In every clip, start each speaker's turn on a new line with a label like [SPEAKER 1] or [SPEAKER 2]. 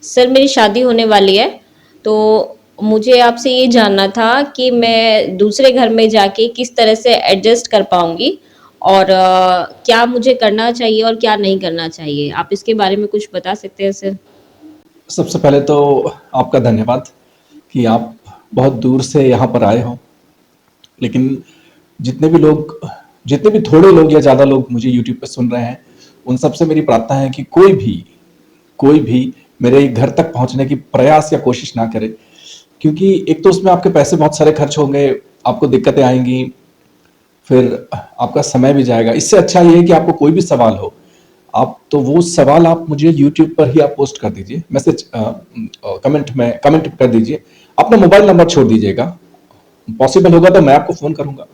[SPEAKER 1] Sir मेरी शादी होने वाली है, तो मुझे आपसे ये जानना था कि मैं दूसरे घर में जाके किस तरह से एडजस्ट कर पाऊँगी और क्या मुझे करना चाहिए और क्या नहीं करना चाहिए? आप इसके बारे में कुछ बता सकते हैं सर?
[SPEAKER 2] सबसे पहले तो आपका धन्यवाद कि आप बहुत दूर से यहाँ पर आए हो। लेकिन जितने भी लोग जितने भी थोड़े लोग या ज़्यादा लोग मुझे यूट्यूब पे सुन रहे हैं, उन सबसे मेरी प्रार्थना है कि कोई भी मेरे घर तक पहुँचने की प्रयास या कोशिश ना करे। क्योंकि एक तो उसमें आपके पैसे बहुत सारे खर्च होंगे, आपको दिक्कतें आएँगी, फिर आपका समय भी जाएगा। इससे अच्छा ये है कि आपको कोई भी सवाल हो, आप तो वो सवाल आप मुझे यूट्यूब पर ही आप पोस्ट कर दीजिए, मैसेज कमेंट कर दीजिए। अपना मोबाइल नंबर छोड़ दीजिएगा, पॉसिबल होगा तो मैं आपको फ़ोन करूँगा,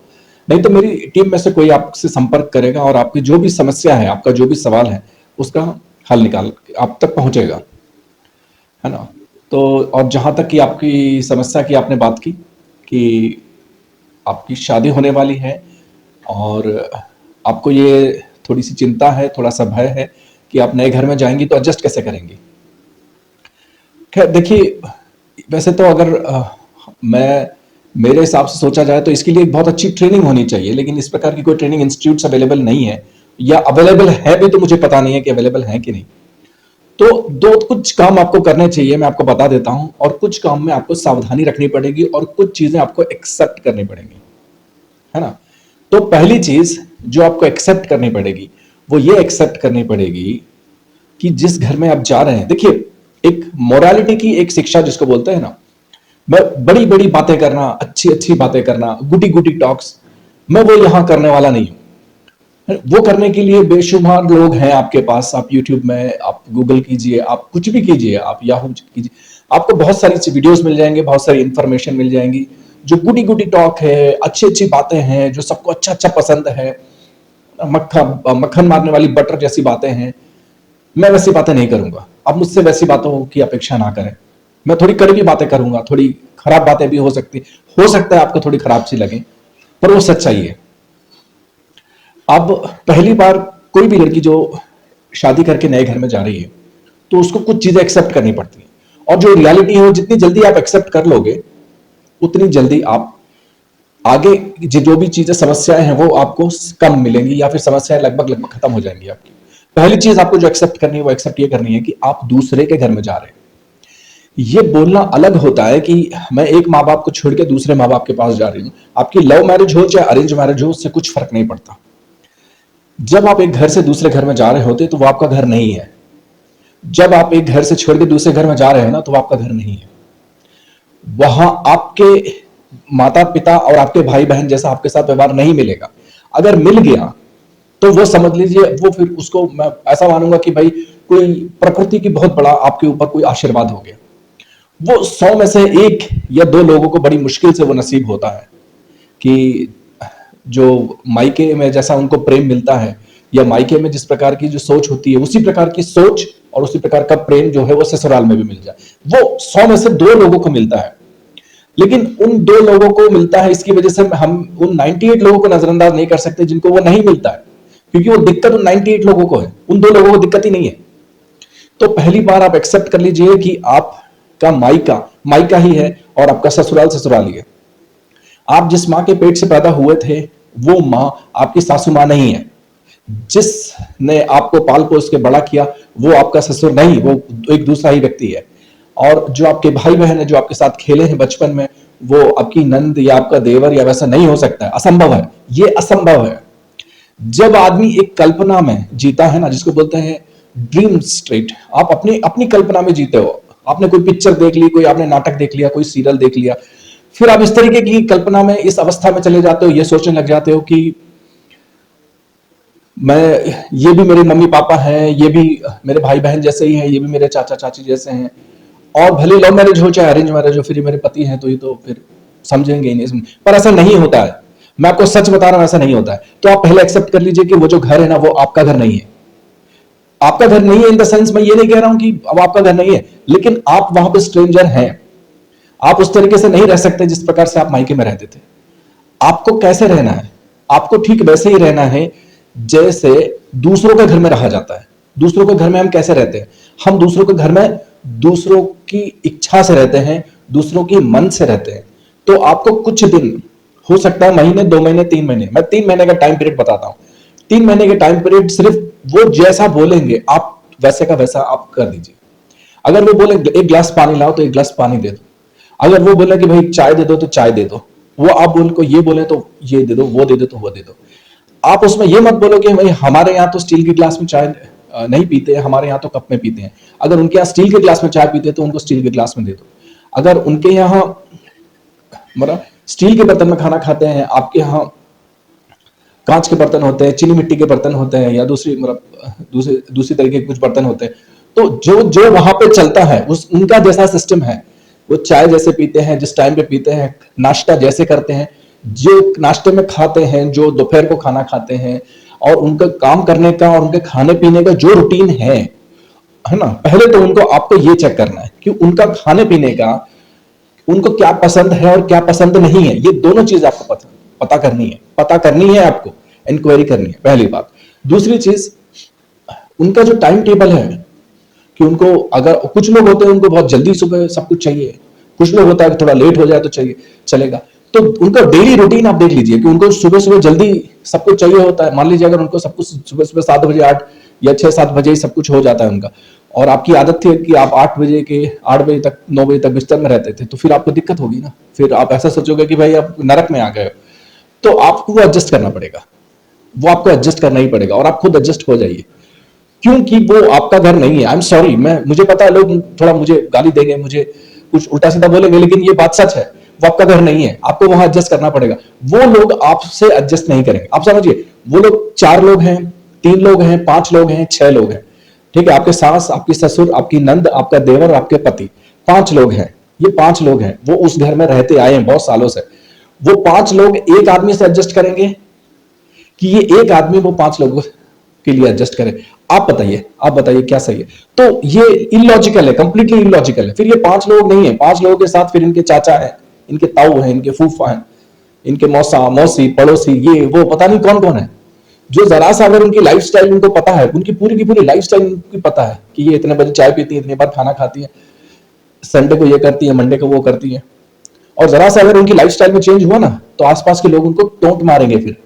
[SPEAKER 2] नहीं तो मेरी टीम में से कोई आपसे संपर्क करेगा और आपकी जो भी समस्या है, आपका जो भी सवाल है, उसका हल निकाल आप तक पहुँचेगा, है ना? तो और जहाँ तक कि आपकी समस्या की आपने बात की कि आपकी शादी होने वाली है और आपको ये थोड़ी-सी चिंता है, थोड़ा-सा भय है कि आप नए घर में जाएँगी तो एडजस्ट कैसे करेंगी? खैर देखिए, वैसे तो अगर मैं मेरे हिसाब से सोचा जाए तो इसके लिए एक बहुत अच्छी ट्रेनिंग होनी चाहिए, लेकिन इस प्रकार की कोई ट्रेनिंग इंस्टीट्यूट्स अवेलेबल नहीं है, या अवेलेबल है भी तो मुझे पता नहीं है कि अवेलेबल है कि नहीं। तो दो कुछ काम आपको करने चाहिए, मैं आपको बता देता हूँ, और कुछ काम में आपको सावधानी रखनी पड़ेगी और कुछ चीजें आपको एक्सेप्ट करनी पड़ेंगी, है ना? तो पहली चीज जो आपको एक्सेप्ट करनी पड़ेगी, वो ये एक्सेप्ट करनी पड़ेगी कि जिस घर में आप जा रहे हैं, देखिए, एक मोरालिटी की एक शिक्षा जिसको बोलते हैं ना, मैं बड़ी बड़ी बातें करना, अच्छी अच्छी बातें करना, गुटी गुटी टॉक्स, मैं वो यहां करने वाला नहीं हूं। वो करने के लिए बेशुमार लोग हैं आपके पास। आप यूट्यूब में आप गूगल कीजिए, आप कुछ भी कीजिए, आप याहू कीजिए, आपको बहुत सारी वीडियोस मिल जाएंगे, बहुत सारी इंफॉर्मेशन मिल जाएंगी जो गुटी गुटी टॉक है, अच्छी अच्छी बातें हैं, जो सबको अच्छा अच्छा पसंद है, मक्खन मक्खन मारने वाली बटर जैसी बातें हैं। मैं वैसी बातें नहीं करूंगा, आप मुझसे वैसी बातों की अपेक्षा ना करें। मैं थोड़ी कड़वी बातें करूंगा, थोड़ी खराब बातें भी हो सकता है आपको थोड़ी खराब सी लगे, पर वो सच्चाई है। अब पहली बार कोई भी लड़की जो शादी करके नए घर में जा रही है, तो उसको कुछ चीजें एक्सेप्ट करनी पड़ती है, और जो रियलिटी है वो जितनी जल्दी आप एक्सेप्ट कर लोगे, उतनी जल्दी आप आगे जो भी चीजें समस्याएं हैं वो आपको कम मिलेंगी, या फिर समस्याएं लगभग लगभग खत्म हो जाएंगी आपकी। पहली चीज आपको जो एक्सेप्ट करनी है, वो एक्सेप्ट ये करनी है कि आप दूसरे के घर में जा रहे हैं। ये बोलना अलग होता है कि मैं एक माँ बाप को छोड़ के दूसरे माँ बाप के पास जा रही हूं। आपकी लव मैरिज हो चाहे अरेंज मैरिज हो, उससे कुछ फर्क नहीं पड़ता। जब आप एक घर से दूसरे घर में जा रहे होते तो वो आपका घर नहीं है। जब आप एक घर से छोड़ के दूसरे घर में जा रहे हैं ना, तो वो आपका घर नहीं है। वहां आपके माता पिता और आपके भाई बहन जैसा आपके साथ व्यवहार नहीं मिलेगा। अगर मिल गया तो वो समझ लीजिए, वो फिर उसको मैं ऐसा मानूंगा कि भाई कोई प्रकृति की बहुत बड़ा आपके ऊपर कोई आशीर्वाद हो गया। वो 100 में से एक या दो लोगों को बड़ी मुश्किल से वो नसीब होता है कि जो मायके में जैसा उनको प्रेम मिलता है, या मायके में जिस प्रकार की जो सोच होती है, उसी प्रकार की सोच और उसी प्रकार का प्रेम जो है वो ससुराल में भी मिल जाए। वो 100 में से दो लोगों को मिलता है। लेकिन उन दो लोगों को मिलता है, इसकी वजह से हम उन 98 लोगों को नजरअंदाज नहीं कर सकते जिनको वो नहीं मिलता है, क्योंकि वो दिक्कत उन 98 लोगों को है, उन दो लोगों को दिक्कत ही नहीं है। तो पहली बार आप एक्सेप्ट कर लीजिए कि आपका मायका मायका ही है और आपका ससुराल ससुराल ही है। आप जिस माँ के पेट से पैदा हुए थे, वो माँ आपकी सासू माँ नहीं है। जिसने आपको पाल पोस के बड़ा किया, वो आपका ससुर नहीं, वो एक दूसरा ही व्यक्ति है। और जो आपके भाई बहन है, जो आपके साथ खेले हैं बचपन में, वो आपकी नंद या आपका देवर या वैसा नहीं हो सकता है, असंभव है, ये असंभव है। जब आदमी एक कल्पना में जीता है ना, जिसको बोलते हैं ड्रीम स्टेट, आप अपनी अपनी कल्पना में जीते हो। आपने कोई पिक्चर देख ली, कोई आपने नाटक देख लिया, कोई सीरियल देख लिया, फिर आप इस तरीके की कल्पना में, इस अवस्था में चले जाते हो, ये सोचने लग जाते हो कि ये भी मेरे मम्मी पापा हैं, ये भी मेरे भाई बहन जैसे ही हैं, ये भी मेरे चाचा चाची जैसे हैं, और भले लव मैरिज हो चाहे अरेंज मैरिज हो, फिर ये मेरे पति हैं, तो ये तो फिर समझेंगे ही नहीं। पर ऐसा नहीं होता है, मैं आपको सच बता रहा हूं, ऐसा नहीं होता है। तो आप पहले एक्सेप्ट कर लीजिए कि वो जो घर है ना, वो आपका घर नहीं है। आपका घर नहीं है इन द सेंस, मैं ये नहीं कह रहा हूं कि अब आपका घर नहीं है, लेकिन आप वहां पे स्ट्रेंजर हैं। आप उस तरीके से नहीं रह सकते जिस प्रकार से आप मायके में रहते थे। आपको कैसे रहना है? आपको ठीक वैसे ही रहना है जैसे दूसरों के घर में रहा जाता है। दूसरों के घर में हम कैसे रहते हैं? हम दूसरों के घर में दूसरों की इच्छा से रहते हैं, दूसरों की मन से रहते हैं। तो आपको कुछ दिन, हो सकता है महीने, 2 महीने, 3 महीने, मैं 3 महीने का टाइम पीरियड बताता हूं। 3 महीने के टाइम पीरियड सिर्फ वो जैसा बोलेंगे आप वैसे का वैसा आप कर दीजिए। अगर वो बोले एक गिलास पानी लाओ तो एक गिलास पानी दे दो। अगर वो बोले कि भाई चाय दे दो तो चाय दे दो। वो आप उनको ये बोले तो ये दे दो, वो दे दो तो वो दे दो। आप उसमें ये मत बोलो कि भाई हमारे यहाँ तो स्टील के गिलास में चाय नहीं पीते, हमारे यहाँ तो कप में पीते हैं। अगर उनके यहाँ स्टील के गिलास में चाय पीते हैं तो उनको स्टील के गिलास में दे दो। अगर उनके यहाँ मतलब स्टील के बर्तन में खाना खाते हैं, आपके यहाँ कांच के बर्तन होते हैं, चीनी मिट्टी के बर्तन होते हैं, या दूसरी मतलब दूसरी तरीके के कुछ बर्तन होते हैं, तो जो जो वहां पे चलता है उस उनका जैसा सिस्टम है, वो चाय जैसे पीते हैं, जिस टाइम पे पीते हैं, नाश्ता जैसे करते हैं, जो नाश्ते में खाते हैं, जो दोपहर को खाना खाते हैं, और उनका काम करने का और उनके खाने पीने का जो रूटीन है ना, पहले तो उनको आपको ये चेक करना है कि उनका खाने पीने का, उनको क्या पसंद है और क्या पसंद नहीं है। ये दोनों चीज आपको पता करनी है आपको, इंक्वायरी करनी है, पहली बात। दूसरी चीज, उनका जो टाइम टेबल है कि उनको, अगर कुछ लोग होते हैं उनको बहुत जल्दी सुबह सब कुछ चाहिए, कुछ लोग होता है कि थोड़ा लेट हो जाए तो चाहिए चलेगा। तो उनका डेली रूटीन आप देख लीजिए कि उनको सुबह सुबह जल्दी सब कुछ चाहिए होता है। मान लीजिए अगर उनको सब कुछ सुबह सुबह 7 बजे, 8 या 6-7 बजे ही सब कुछ हो जाता है उनका, और आपकी आदत थी कि आप 8 बजे तक 9 बजे तक बिस्तर में रहते थे, तो फिर आपको दिक्कत होगी ना। फिर आप ऐसा सोचोगे कि भाई आप नरक में आ गए हो। तो आपको वो एडजस्ट करना पड़ेगा, वो आपको एडजस्ट करना ही पड़ेगा, और आप खुद एडजस्ट हो जाइए, क्योंकि वो आपका घर नहीं है। आई एम सॉरी, मुझे पता है लोग थोड़ा मुझे गाली देंगे, मुझे कुछ उल्टा सीधा बोलेंगे, लेकिन ये बात सच है। वो आपका घर नहीं है, आपको वहां एडजस्ट करना पड़ेगा। वो लोग आपसे एडजस्ट नहीं करेंगे। आप समझिए, वो लोग 4 लोग हैं, 3 लोग हैं, 5 लोग हैं, 6 लोग हैं, ठीक है, आपके सास, आपकी ससुर, आपकी नंद, आपका देवर, आपके पति, 5 लोग हैं। ये 5 लोग हैं, वो उस घर में रहते आए हैं बहुत सालों से। वो 5 लोग एक आदमी से एडजस्ट करेंगे कि ये एक आदमी वो 5 लोगों के लिए एडजस्ट करे? आप बताइए क्या सही है? तो ये इलॉजिकल है, कंप्लीटली इलॉजिकल है। फिर ये 5 लोग नहीं है, 5 लोगों के साथ फिर इनके चाचा है, इनके ताऊ हैं, इनके फूफा हैं, इनके मौसा मौसी पड़ोसी, ये वो पता नहीं कौन कौन है, जो जरा सा अगर उनकी लाइफस्टाइल उनको पता है, उनकी पूरी की पूरी लाइफस्टाइल उनकी पता है कि ये इतने बजे चाय पीती है, इतने बार खाना खाती है, संडे को ये करती है, मंडे को वो करती है, और जरा सा अगर उनकी लाइफस्टाइल में चेंज हुआ ना, तो आसपास के लोग उनको टोंट मारेंगे फिर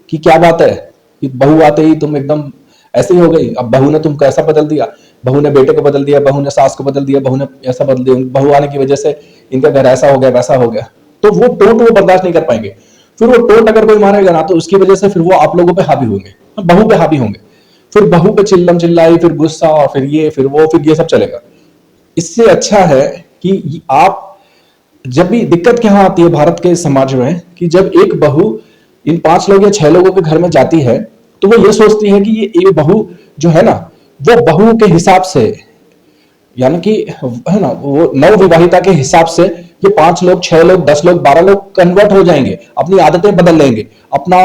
[SPEAKER 2] कि क्या बात है, कि बहू आते ही तुम एकदम ऐसे ही हो गई, अब बहू ने तुमको ऐसा बदल दिया, बहू ने बेटे को बदल दिया, बहू ने सास को बदल दिया, बहू ने ऐसा बदल दिया, बहू आने की वजह से इनका घर ऐसा हो गया, वैसा हो गया। तो वो टोंट वो बर्दाश्त नहीं कर पाएंगे। फिर वो टोंट अगर कोई मारेगा ना, तो उसकी वजह से फिर वो आप लोगों पे हावी होंगे, बहू पे हावी होंगे। फिर बहू पे चिल्लम चिल्लाई, फिर गुस्सा, और फिर ये, फिर वो, फिर ये सब चलेगा। इससे अच्छा है कि आप, जब भी दिक्कत क्या आती है भारत के समाज में, कि जब एक बहू इन 5 लोग या 6 लोगों के घर में जाती है, तो वो ये सोचती है कि ये एक बहू जो है ना, वो बहू के हिसाब से, यानी कि है ना, वो नव विवाहिता के हिसाब से ये 5 लोग, 6 लोग, 10 लोग, 12 लोग कन्वर्ट हो जाएंगे, अपनी आदतें बदल लेंगे, अपना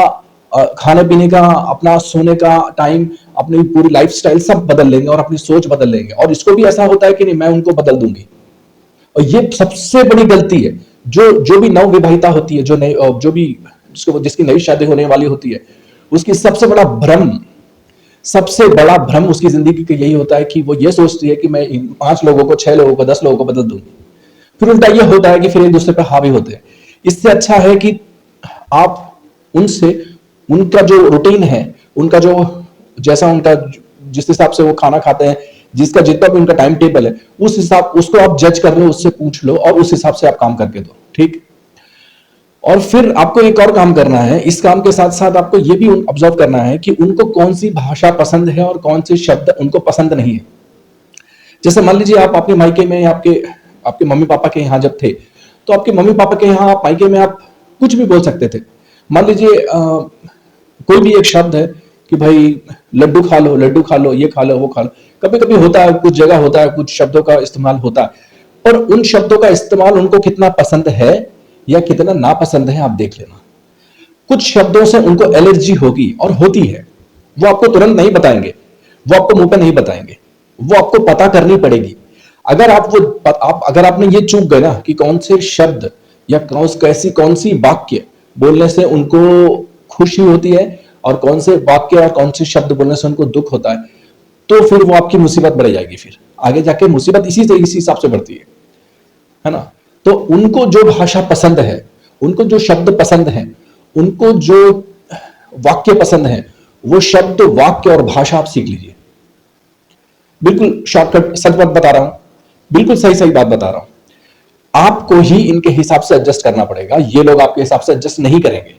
[SPEAKER 2] खाने पीने का, अपना सोने का टाइम, अपनी पूरी लाइफस्टाइल सब बदल लेंगे, और अपनी सोच बदल लेंगे। और इसको भी ऐसा होता है कि नहीं, मैं उनको बदल दूंगी। और ये सबसे बड़ी गलती है। जो भी नव विवाहिता होती है, जो भी जिसकी नई शादी होने वाली होती है, उसकी सबसे बड़ा भ्रम उसकी जिंदगी का यही होता है कि वो ये सोचती है कि मैं इन 5 लोगों को, 6 लोगों को, 10 लोगों को बदल दूंगी। फिर उल्टा ये होता है कि फिर एक दूसरे पर हावी होते हैं। इससे अच्छा है कि आप उनसे, उनका जो रूटीन है, उनका जो, जैसा उनका, जिस हिसाब से वो खाना खाते हैं, जिसका जितना भी उनका टाइम टेबल है, उस हिसाब, उसको आप जज कर लो, उससे पूछ लो, और उस हिसाब से आप काम करके दो, ठीक। और फिर आपको एक और काम करना है, इस काम के साथ साथ आपको ये भी ऑब्जर्व करना है कि उनको कौन सी भाषा पसंद है और कौन से शब्द उनको पसंद नहीं है। जैसे मान लीजिए आप अपने मायके में, आपके मम्मी पापा के यहाँ जब थे, तो आपके मम्मी पापा के यहाँ आप मायके में आप कुछ भी बोल सकते थे। मान लीजिए कोई भी एक शब्द है कि भाई लड्डू खा लो, लड्डू खा लो, ये खा लो, वो खा लो। कभी कभी होता है, कुछ जगह होता है, कुछ शब्दों का इस्तेमाल होता है, पर उन शब्दों का इस्तेमाल उनको कितना पसंद है या कितना नापसंद है, आप देख लेना। कुछ शब्दों से उनको एलर्जी होगी, और होती है, वो आपको तुरंत नहीं बताएंगे, वो आपको मुंह पे नहीं बताएंगे, वो आपको पता करनी पड़ेगी। अगर आपने ये चूक गए ना कि कौन से शब्द या कौन सी वाक्य बोलने से उनको खुशी होती है, और कौन से वाक्य और कौन से शब्द बोलने से उनको दुख होता है, तो फिर वो आपकी मुसीबत बढ़ जाएगी। फिर आगे जाके मुसीबत इसी हिसाब से बढ़ती है ना। तो उनको जो भाषा पसंद है, उनको जो शब्द पसंद है, उनको जो वाक्य पसंद है, वो शब्द, वाक्य और भाषा आप सीख लीजिए। बिल्कुल शॉर्टकट सच बात बता रहा हूं, बिल्कुल सही सही बात बता रहा हूं। आपको ही इनके हिसाब से एडजस्ट करना पड़ेगा, ये लोग आपके हिसाब से एडजस्ट नहीं करेंगे।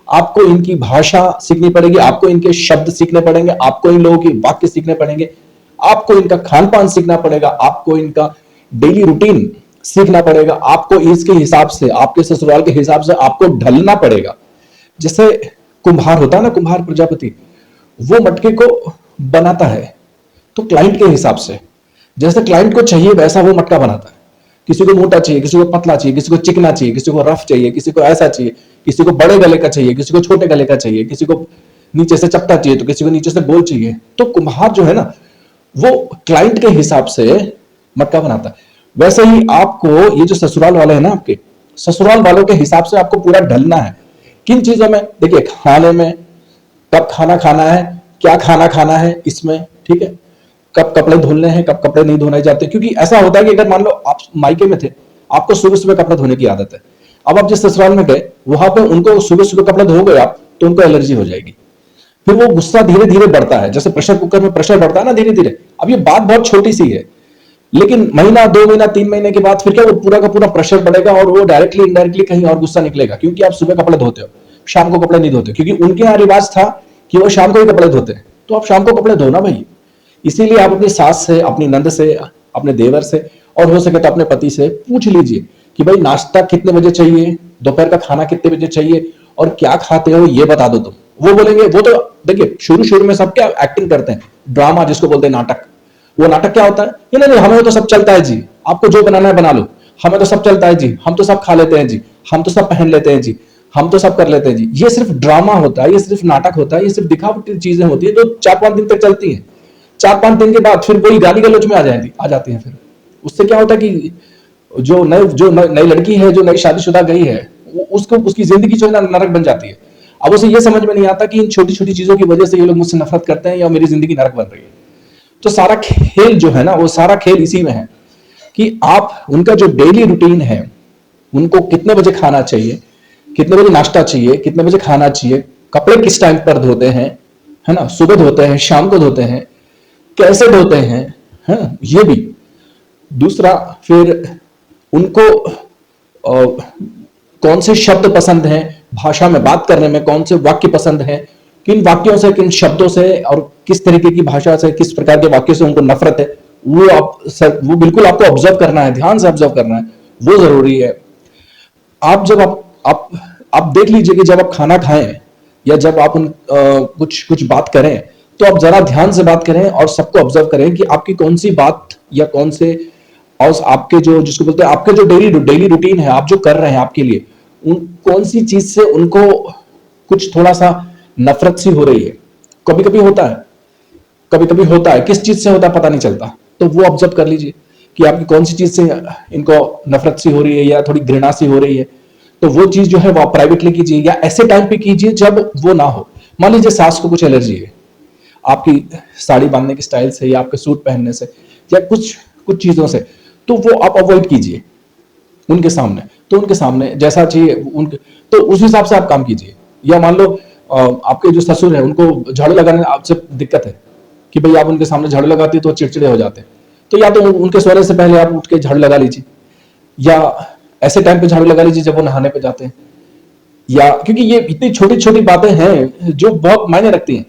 [SPEAKER 2] आपको इनकी भाषा सीखनी पड़ेगी, आपको इनके शब्द सीखने पड़ेंगे, आपको इन लोगों की वाक्य सीखने पड़ेंगे, आपको इनका खान पान सीखना पड़ेगा, आपको इनका डेली रूटीन सीखना पड़ेगा, आपको इसके हिसाब से, आपके ससुराल के हिसाब से आपको ढलना पड़ेगा। जैसे कुम्हार होता है ना, कुम्हार प्रजापति, वो मटके को बनाता है तो क्लाइंट के हिसाब से, जैसे क्लाइंट को चाहिए वैसा वो मटका बनाता है। किसी को मोटा चाहिए, किसी को पतला चाहिए, किसी को चिकना चाहिए, किसी को रफ चाहिए, किसी को ऐसा चाहिए, किसी को बड़े गले का चाहिए, किसी को छोटे गले का चाहिए, किसी को नीचे से चपटा चाहिए तो किसी को नीचे से गोल चाहिए। तो कुम्हार जो है ना, वो क्लाइंट के हिसाब से मटका बनाता है। वैसे ही आपको ये जो ससुराल वाले हैं ना, आपके ससुराल वालों के हिसाब से आपको पूरा ढलना है। किन चीजों में? देखिए, खाने में, कब खाना खाना है, क्या खाना खाना है इसमें, ठीक है, कब कपड़े धुलने हैं, कब कपड़े नहीं धोने जाते। क्योंकि ऐसा होता है कि अगर मान लो आप मायके में थे, आपको सुबह सुबह कपड़े धोने की आदत है, अब आप जिस ससुराल में गए वहां पे उनको सुबह सुबह कपड़े धोगे आप तो उनको एलर्जी हो जाएगी। फिर वो गुस्सा धीरे धीरे बढ़ता है, जैसे प्रेशर कुकर में प्रेशर बढ़ता है ना धीरे धीरे। अब ये बात बहुत छोटी सी है, लेकिन महीना, 2 महीना, 3 महीने के बाद फिर क्या वो पूरा का पूरा प्रेशर बढ़ेगा और वो डायरेक्टली इनडायरेक्टली कहीं और गुस्सा निकलेगा। क्योंकि आप सुबह कपड़े धोते हो, शाम को कपड़े नहीं धोते, क्योंकि उनके यहाँ रिवाज था कि वो शाम को ही कपड़े धोते हैं। तो आप शाम को कपड़े धो ना भाई। इसीलिए आप अपनी सास से, अपनी नंद से, अपने देवर से और हो सके तो अपने पति से पूछ लीजिए कि भाई नाश्ता कितने बजे चाहिए, दोपहर का खाना कितने बजे चाहिए और क्या खाते हो ये बता दो तुम। वो बोलेंगे, वो तो देखिए शुरू शुरू में सब क्या एक्टिंग करते हैं, ड्रामा जिसको बोलते हैं नाटक। वो नाटक क्या होता है, नहीं नहीं हमें तो सब चलता है जी, आपको जो बनाना है बना लो, हमें तो सब चलता है जी, हम तो सब खा लेते हैं जी, हम तो सब पहन लेते हैं जी, हम तो सब कर लेते हैं जी। ये सिर्फ ड्रामा होता है, ये सिर्फ नाटक होता है, ये सिर्फ दिखावटी चीजें होती है जो 4-5 दिन तक चलती हैं। 4-5 दिन के बाद फिर वही गाली गलौज में आ जाती है। फिर उससे क्या होता है कि जो नई लड़की है, जो नई शादीशुदा गई है, उसको उसकी जिंदगी जो है ना नरक बन जाती है। अब उसे ये समझ में नहीं आता कि इन छोटी छोटी चीजों की वजह से ये लोग मुझसे नफरत करते हैं या मेरी जिंदगी नरक बन रही है। तो सारा खेल जो है ना, वो सारा खेल इसी में है कि आप उनका जो डेली रूटीन है, उनको कितने बजे खाना चाहिए, कितने बजे नाश्ता चाहिए, कितने बजे खाना चाहिए, कपड़े किस टाइम पर धोते हैं, है ना, सुबह धोते हैं, शाम को धोते हैं, कैसे धोते हैं, है ना, ये भी। दूसरा, फिर उनको कौन से शब्द पसंद हैं, भाषा में बात करने में कौन से वाक्य पसंद हैं, किन वाक्यों से, किन शब्दों से और किस तरीके की भाषा से, किस प्रकार के वाक्यों से उनको नफरत है, वो बिल्कुल आपको ऑब्जर्व करना है, ध्यान से ऑब्जर्व करना है, वो जरूरी है। आप जब आप देख लीजिए कि जब आप खाना खाएं या जब आप कुछ कुछ बात करें तो आप जरा ध्यान से बात करें और सबको ऑब्जर्व करें कि आपकी कौन सी बात या कौन से, और आपके जो जिसको बोलते हैं आपके जो डेली रूटीन है, आप जो कर रहे हैं आपके लिए, कौन सी चीज से उनको कुछ थोड़ा सा नफरत सी हो रही है। कभी कभी होता है, कभी कभी होता है, किस चीज से होता है पता नहीं चलता। तो वो ऑब्जर्व कर लीजिए कि आपकी कौन सी चीज से इनको नफरत सी हो रही है या थोड़ी घृणा सी हो रही है। तो वो चीज जो है वो आप प्राइवेटली कीजिए या ऐसे टाइम पे कीजिए जब वो ना हो। मान लीजिए सास को कुछ एलर्जी है आपकी साड़ी बांधने की स्टाइल से या आपके सूट पहनने से या कुछ कुछ चीजों से, तो वो आप अवॉइड कीजिए उनके सामने। तो उनके सामने जैसा चाहिए उनके, तो उस हिसाब से आप काम कीजिए। या मान लो आपके जो ससुर है उनको झाड़ू लगाने में आपसे दिक्कत है कि भाई आप उनके सामने झाड़ू लगाती है तो चिड़चिड़े हो जाते हैं, तो या तो उनके सोने से पहले आप उठ के झाड़ू लगा लीजिए या ऐसे टाइम पे झाड़ू लगा लीजिए जब वो नहाने पे जाते हैं। या क्योंकि ये इतनी छोटी छोटी बातें हैं जो बहुत मायने रखती हैं,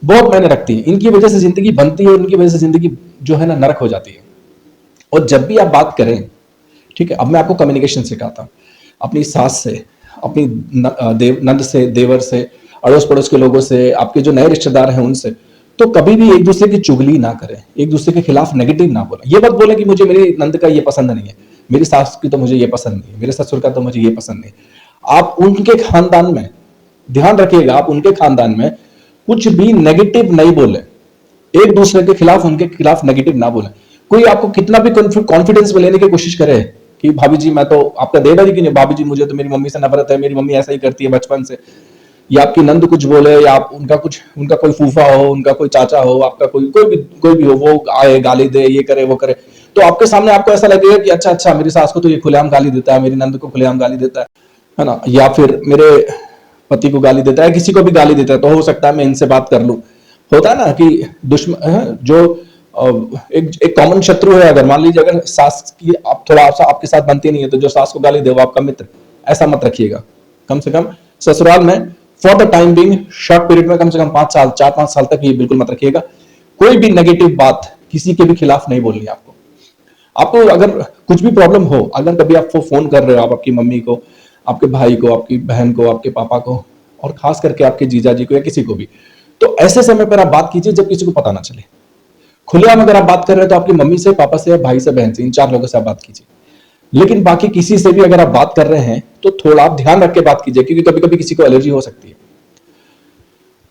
[SPEAKER 2] बहुत मायने रखती हैं। इनकी वजह से जिंदगी बनती है, इनकी वजह से जिंदगी जो है ना नरक हो जाती है। और जब भी आप बात करें, ठीक है, अब मैं आपको कम्युनिकेशन सिखाता हूं अपनी सास से, अपनी नंद से, देवर से, अड़ोस पड़ोस के लोगों से, आपके जो नए रिश्तेदार हैं उनसे। तो कभी भी एक दूसरे की चुगली ना करें, एक दूसरे के खिलाफ नेगेटिव ना बोलें। ये मत बोले कि मुझे मेरी नंद का ये पसंद नहीं है, मेरी सास की तो मुझे ये पसंद नहीं है, मेरे ससुर का तो मुझे ये पसंद नहीं। आप उनके खानदान में ध्यान रखिएगा, आप उनके खानदान में कुछ भी नेगेटिव नहीं बोले, एक दूसरे के खिलाफ, उनके खिलाफ नेगेटिव ना बोले। कोई आपको कितना भी कॉन्फिडेंस में लेने की कोशिश करे कि भाभी जी मैं तो आपका देवर ही क्यों नहीं, भाभी जी मुझे तो मेरी मम्मी से नफरत है, मेरी मम्मी ऐसा ही करती है बचपन से, या आपकी नंद कुछ बोले, या आप उनका कोई फूफा हो, उनका कोई चाचा हो, आपका कोई भी हो, वो आए गाली दे, ये करे वो करे, तो आपके सामने आपको ऐसा लगेगा कि अच्छा अच्छा, मेरी सास को तो ये खुलेआम गाली देता है, मेरी नंद को खुलेआम गाली देता है ना, या फिर मेरे पति को गाली देता है, किसी को भी गाली देता है, तो हो सकता है मैं इनसे बात कर लूं। होता है ना कि दुश्मन जो एक कॉमन शत्रु है, अगर मान लीजिए अगर सास की आप थोड़ा आपके साथ बनती नहीं है, तो जो सास को गाली दे वो आपका मित्र, ऐसा मत रखिएगा। कम से कम ससुराल में for the time being, short period में कम से कम 5 साल, 4-5 साल तक ये बिल्कुल मत रखिएगा। कोई भी नेगेटिव बात किसी के भी खिलाफ नहीं बोलनी है आपको। आपको अगर कुछ भी प्रॉब्लम हो, अगर कभी आप फोन कर रहे हो, आप आपकी मम्मी को, आपके भाई को, आपकी बहन को, आपके पापा को, और खास करके आपके जीजा जी को या किसी को भी, तो ऐसे समय पर आप बात कीजिए जब किसी को पता ना चले। खुलेआम अगर आप बात कर रहे हो तो आपकी मम्मी से, पापा से, भाई से, बहन से, इन 4 लोगों से आप बात कीजिए। लेकिन बाकी किसी से भी अगर आप बात कर रहे हैं तो थोड़ा आप ध्यान रख के बात कीजिए, क्योंकि कभी कभी किसी को एलर्जी हो सकती है।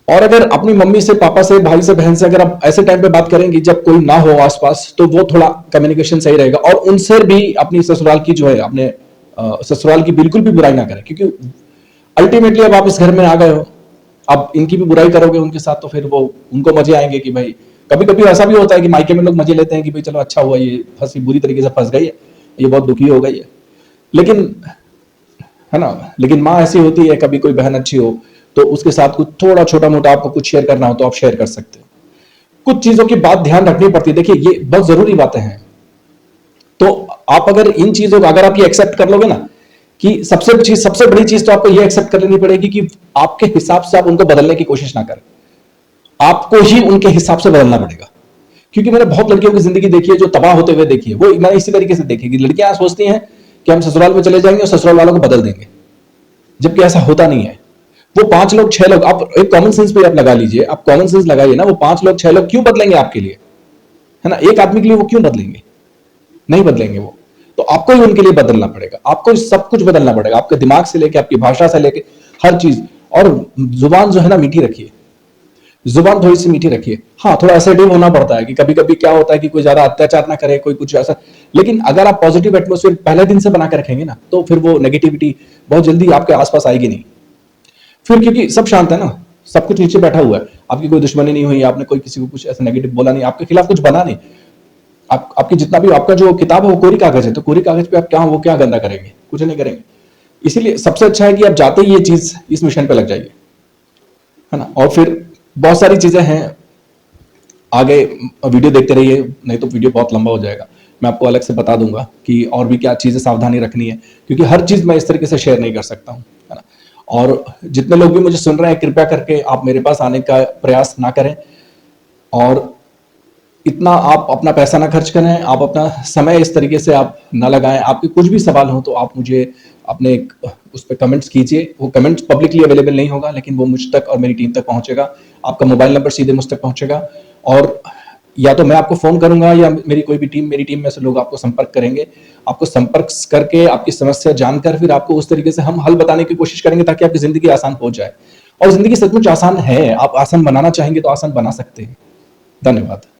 [SPEAKER 2] और अगर अपनी मम्मी से, पापा से, भाई से, बहन से अगर आप ऐसे टाइम पे बात करेंगे जब कोई ना हो आसपास, तो वो थोड़ा कम्युनिकेशन सही रहेगा। और उनसे भी अपनी ससुराल की जो है, अपने ससुराल की बिल्कुल भी बुराई ना करें, क्योंकि अल्टीमेटली अब आप इस घर में आ गए हो, अब इनकी भी बुराई करोगे उनके साथ, तो फिर वो उनको मजे आएंगे कि भाई, कभी कभी ऐसा भी होता है कि मायके में लोग मजे लेते हैं कि भाई चलो अच्छा हुआ, ये फंसी बुरी तरीके से फंस गई है, ये बहुत दुखी हो गई है। लेकिन है ना, लेकिन माँ ऐसी होती है, कभी कोई बहन अच्छी हो तो उसके साथ कुछ थोड़ा छोटा मोटा आपको कुछ शेयर करना हो तो आप शेयर कर सकते हो। कुछ चीजों की बात ध्यान रखनी पड़ती है। देखिए, ये बहुत जरूरी बातें हैं। तो आप अगर इन चीजों को अगर आप ये एक्सेप्ट कर लोगे ना, कि सबसे बड़ी चीज तो आपको ये एक्सेप्ट कर लेनी पड़ेगी कि आपके हिसाब से आप उनको बदलने की कोशिश ना करें, आपको ही उनके हिसाब से बदलना पड़ेगा। क्योंकि मैंने बहुत लड़कियों की जिंदगी देखी है जो तबाह होते हुए देखी है। वो मैंने इसी तरीके से देखी कि लड़कियां सोचती हैं कि हम ससुराल में चले जाएंगे और ससुराल वालों को बदल देंगे, जबकि ऐसा होता नहीं है। वो 5 लोग 6 लोग, आप एक कॉमन सेंस पे आप लगा लीजिए, आप कॉमन सेंस लगाइए ना, वो 5 लोग 6 लोग क्यों बदलेंगे आपके लिए, है ना? एक आदमी के लिए वो क्यों बदलेंगे? नहीं बदलेंगे वो। तो आपको ही उनके लिए बदलना पड़ेगा, आपको सब कुछ बदलना पड़ेगा, आपके दिमाग से लेके, आपकी भाषा से लेके हर चीज। और जुबान जो है ना मीठी रखिए, जुबान थोड़ी सी मीठी रखिए। हाँ, थोड़ा असर्टिव होना पड़ता है कि कभी कभी क्या होता है कि कोई ज्यादा अत्याचार ना करे, कोई कुछ ऐसा। लेकिन अगर आप पॉजिटिव एटमोस्फेयर पहले दिन से बना के रखेंगे ना, तो फिर वो नेगेटिविटी बहुत जल्दी आपके आसपास आएगी नहीं। फिर क्योंकि सब शांत है ना, सब कुछ नीचे बैठा हुआ है, आपकी कोई दुश्मनी नहीं हुई, आपने कोई किसी को कुछ ऐसा नेगेटिव बोला नहीं, आपके खिलाफ कुछ बना नहीं। आपकी जितना भी आपका जो किताब है वो कोरी कागज है, तो कोरी कागज पे आप क्या गंदा करेंगे? कुछ नहीं करेंगे। इसीलिए सबसे अच्छा है कि आप जाते ही ये चीज इस मिशन पे लग जाइए, है ना? और फिर बहुत सारी चीजें हैं, आगे वीडियो देखते रहिए, नहीं तो वीडियो बहुत लंबा हो जाएगा। मैं आपको अलग से बता दूंगा कि और भी क्या चीजें सावधानी रखनी है, क्योंकि हर चीज मैं इस तरीके से शेयर नहीं कर सकता हूँ, है ना? और जितने लोग भी मुझे सुन रहे हैं, कृपया करके आप मेरे पास आने का प्रयास ना करें, और इतना आप अपना पैसा ना खर्च करें, आप अपना समय इस तरीके से आप ना लगाएं। आपके कुछ भी सवाल हो तो आप मुझे अपने उस पर कमेंट्स कीजिए। वो कमेंट्स पब्लिकली अवेलेबल नहीं होगा, लेकिन वो मुझ तक और मेरी टीम तक पहुंचेगा। आपका मोबाइल नंबर सीधे मुझ तक पहुंचेगा, और या तो मैं आपको फोन करूंगा या मेरी टीम में से लोग आपको संपर्क करेंगे। आपको संपर्क करके आपकी समस्या जानकर फिर आपको उस तरीके से हम हल बताने की कोशिश करेंगे, ताकि आपकी जिंदगी आसान हो जाए। और जिंदगी सचमुच आसान है, आप आसान बनाना चाहेंगे तो आसान बना सकते हैं। धन्यवाद।